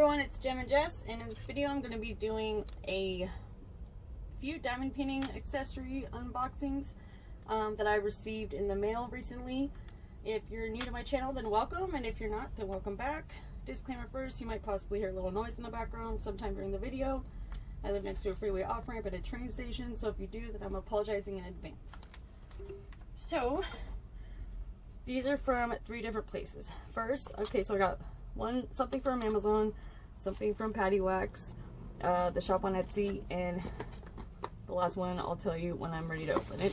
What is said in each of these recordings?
everyone, it's Gem and Jess, and in this video I'm going to be doing a few diamond painting accessory unboxings that I received in the mail recently. If you're new to my channel, then welcome, and if you're not, then welcome back. Disclaimer first, you might possibly hear a little noise in the background sometime during the video. I live next to a freeway off-ramp at a train station, so if you do, then I'm apologizing in advance. So, these are from 3 different places. First, okay, so I got something from Amazon, something from Paddywaxx, the shop on Etsy, and the last one I'll tell you when I'm ready to open it.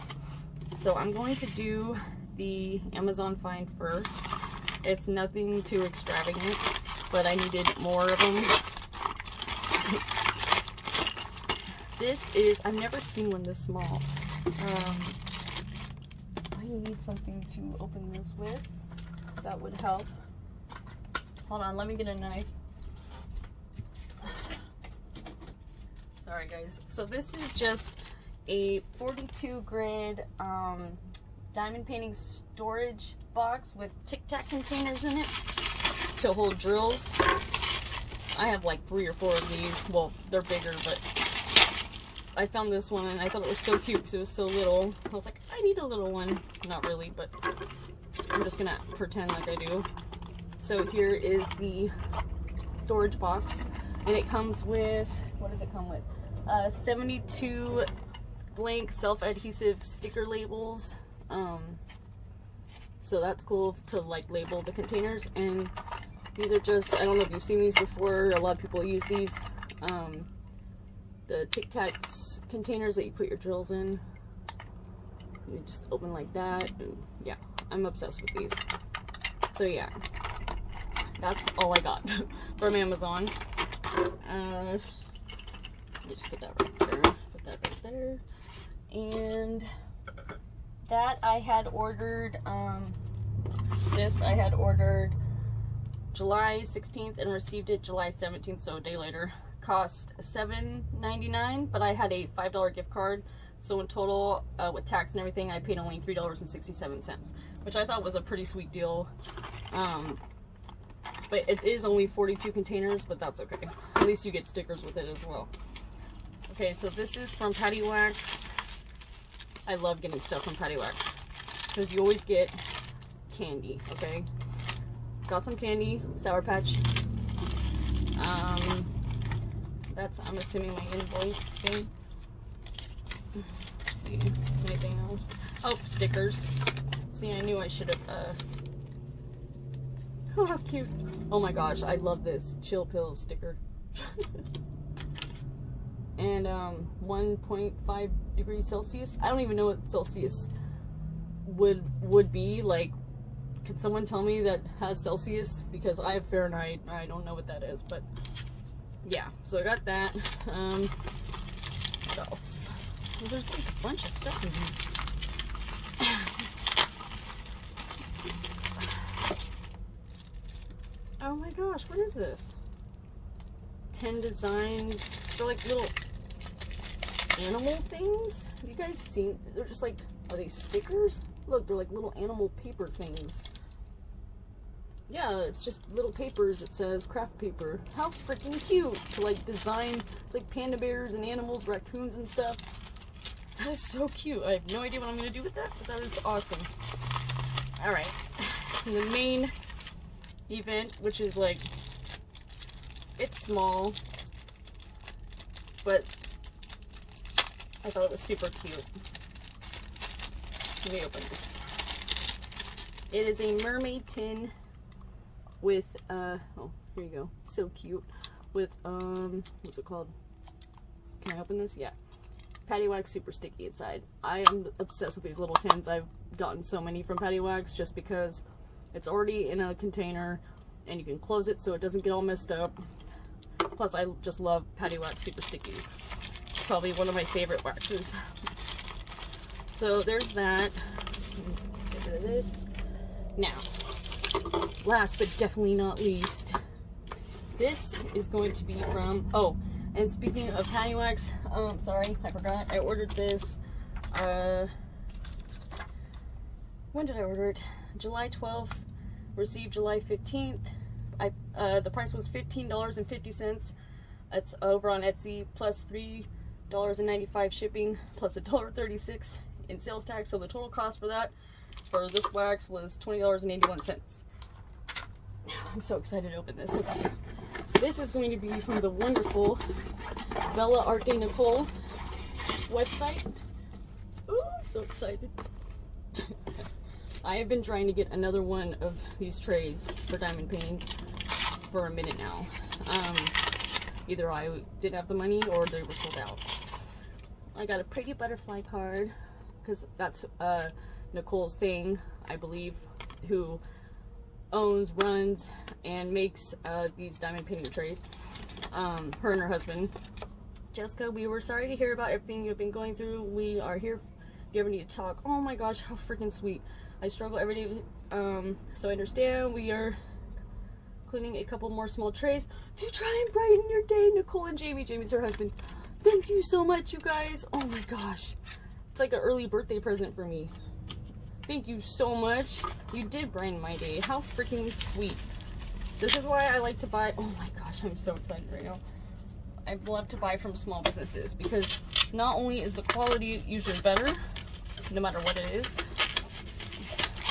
So I'm going to do the Amazon find first. It's nothing too extravagant, but I needed more of them. This is, I've never seen one this small. I need something to open this with. That would help. Hold on, let me get a knife. Sorry guys. So this is just a 42 grid diamond painting storage box with Tic-Tac containers in it to hold drills. I have like 3 or 4 of these. Well, they're bigger, but I found this one and I thought it was so cute because it was so little. I was like, I need a little one. Not really, but I'm just gonna pretend like I do. So here is the storage box, and it comes with, what does it come with? 72 blank self-adhesive sticker labels. So that's cool to like label the containers. And these are just, I don't know if you've seen these before, a lot of people use these. The Tic-Tac containers that you put your drills in. You just open like that, and yeah, I'm obsessed with these. So yeah. That's all I got from Amazon. Let me just put that right there. Put that right there. And that I had ordered, this I had ordered July 16th and received it July 17th, so a day later. Cost $7.99, but I had a $5 gift card. So in total, with tax and everything, I paid only $3.67, which I thought was a pretty sweet deal. But it is only 42 containers, but that's okay. At least you get stickers with it as well. Okay, so this is from Paddywaxx. I love getting stuff from Paddywaxx because you always get candy, okay? Got some candy, Sour Patch. That's, I'm assuming, my invoice thing. Let's see, anything else? Oh, stickers. See, I knew I should have, oh, how cute. Oh my gosh, I love this chill pill sticker. And 1.5 degrees Celsius. I don't even know what Celsius would be. Like, can someone tell me that has Celsius? Because I have Fahrenheit. I don't know what that is, but yeah. So I got that. What else? Well, there's like a bunch of stuff in here. Oh my gosh, what is this? 10 designs. They're like little animal things. Have you guys seen? They're just like, are they stickers? Look, they're like little animal paper things. Yeah, it's just little papers. It says craft paper. How freaking cute to like design. It's like panda bears and animals, raccoons and stuff. That is so cute. I have no idea what I'm going to do with that, but that is awesome. Alright. The main event, which is like, it's small, but I thought it was super cute. Let me open this. It is a mermaid tin with oh, here you go, so cute, with what's it called? Can I open this? Yeah. Paddywaxx super sticky inside. I am obsessed with these little tins. I've gotten so many from Paddywaxx just because it's already in a container and you can close it so it doesn't get all messed up. Plus, I just love Paddywaxx super sticky. It's probably one of my favorite waxes. So there's that. Get rid of this. Now, last but definitely not least, this is going to be from, oh, and speaking of Paddywaxx, sorry, I forgot. I ordered this, when did I order it? July 12th, received July 15th. The price was $15.50. That's over on Etsy, plus $3.95 shipping, plus $1.36 in sales tax. So the total cost for that, for this wax, was $20.81. I'm so excited to open this. Okay. This is going to be from the wonderful Bellartdenicole website. Ooh, I'm so excited. I have been trying to get another one of these trays for diamond painting for a minute now. Either I didn't have the money or they were sold out. I got a pretty butterfly card because that's Nicole's thing, I believe, who owns, runs, and makes these diamond painting trays. Her and her husband. Jessica, we were sorry to hear about everything you've been going through. We are here if you ever need to talk. Oh my gosh, how freaking sweet. I struggle every day, so I understand. We are including a couple more small trays to try and brighten your day. Nicole and Jamie. Jamie's her husband. Thank you so much, you guys. Oh my gosh. It's like an early birthday present for me. Thank you so much. You did brighten my day. How freaking sweet. This is why I like to buy. Oh my gosh, I'm so excited right now. I love to buy from small businesses because not only is the quality usually better, no matter what it is,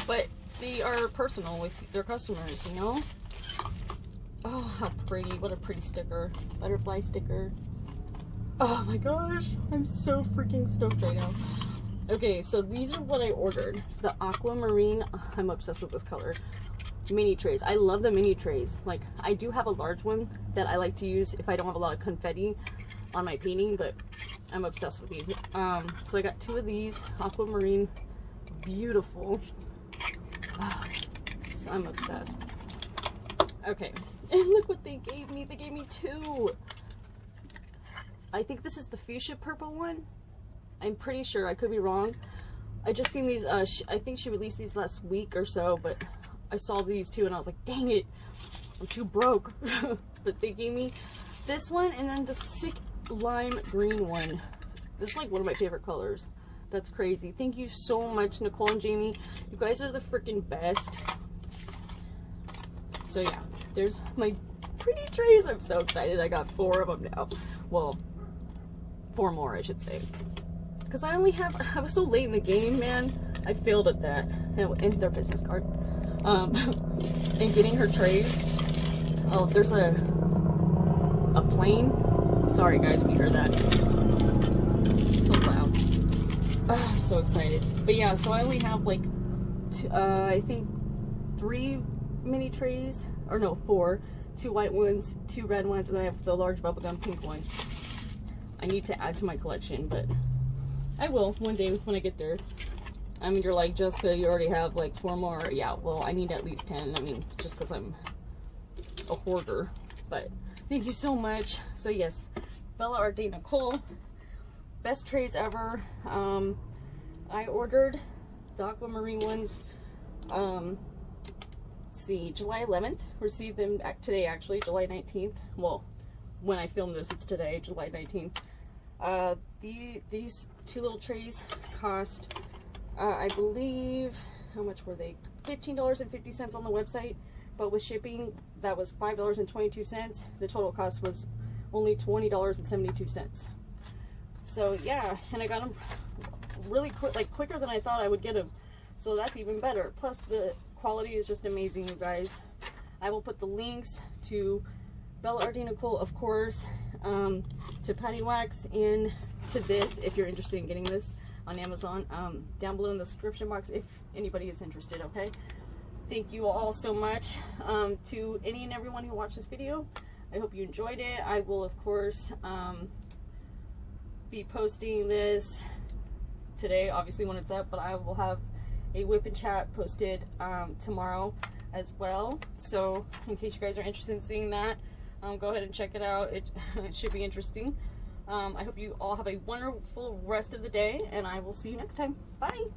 but they are personal with their customers, you know? Oh, how pretty. What a pretty sticker. Butterfly sticker. Oh my gosh. I'm so freaking stoked right now. Okay, so these are what I ordered. The aquamarine. I'm obsessed with this color. Mini trays. I love the mini trays. Like, I do have a large one that I like to use if I don't have a lot of confetti on my painting, but I'm obsessed with these. So I got 2 of these. Aquamarine. Beautiful. Oh, I'm obsessed. Okay, and look what they gave me. They gave me 2. I think this is the fuchsia purple one. I'm pretty sure. I could be wrong. I just seen these. I think she released these last week or so, but I saw these 2 and I was like, dang it, I'm too broke. But they gave me this one and then the sick lime green one. This is like one of my favorite colors. That's crazy. Thank you so much, Nicole and Jamie. You guys are the freaking best. So yeah, there's my pretty trays. I'm so excited. I got 4 of them now. Well, 4 more, I should say. Because I was so late in the game, man. I failed at that. And their business card. And getting her trays. Oh, there's a plane. Sorry guys, we heard that. So loud. Oh, I'm so excited. But yeah, so I only have like, I think 3 mini trays. Or no, 4. 2 white ones, 2 red ones, and then I have the large bubblegum pink one. I need to add to my collection, but I will one day when I get there. I mean, you're like, Jessica, you already have like 4 more. Yeah, well, I need at least 10. I mean, just because I'm a hoarder. But thank you so much. So yes, Bellartdenicole, best trays ever. I ordered the aquamarine ones. Let's see, July 11th. Received them today, actually, July 19th. Well, when I film this, it's today, July 19th. These 2 little trays cost, I believe, how much were they? $15.50 on the website, but with shipping, that was $5.22. The total cost was only $20.72. So yeah, and I got them really quick, like quicker than I thought I would get them. So that's even better. Plus the quality is just amazing, you guys. I will put the links to Bellartdenicole, of course, to Paddywaxx, and to this if you're interested in getting this on Amazon, down below in the description box if anybody is interested. Okay, thank you all so much. To any and everyone who watched this video, I hope you enjoyed it. I will, of course, be posting this today, obviously, when it's up, but I will have a whip and chat posted tomorrow as well. So in case you guys are interested in seeing that, go ahead and check it out. It should be interesting. I hope you all have a wonderful rest of the day, and I will see you next time. Bye!